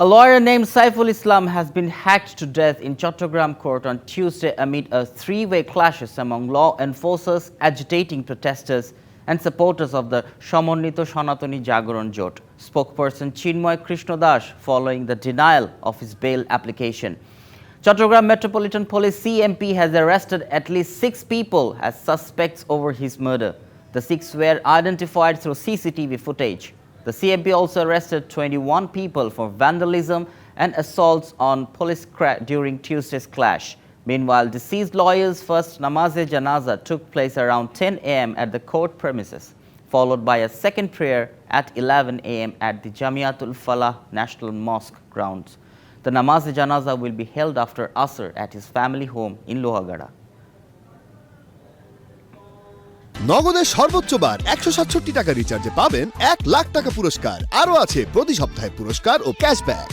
A lawyer named Saiful Islam has been hacked to death in Chattogram court on Tuesday amid a three-way clashes among law enforcers, agitating protesters and supporters of the Somonnito Sanatoni Jagoron Jot. Spokesperson Chinmoy Krishna Das following the denial of his bail application. Chattogram Metropolitan Police CMP has arrested at least 6 people as suspects over his murder. The 6 were identified through CCTV footage. The CMP also arrested 21 people for vandalism and assaults on police during Tuesday's clash. Meanwhile, deceased lawyer's first namaz-e-janaza took place around 10 a.m. at the court premises, followed by a second prayer at 11 a.m. at the Jamiatul Falah National Mosque grounds. The namaz-e-janaza will be held after Asr at his family home in Lohagada. নগদের সর্বোচ্চ বার 167 টাকা রিচার্জে পাবেন 1 লাখ টাকা পুরস্কার। আরও আছে প্রতি সপ্তাহে পুরস্কার ও ক্যাশব্যাক।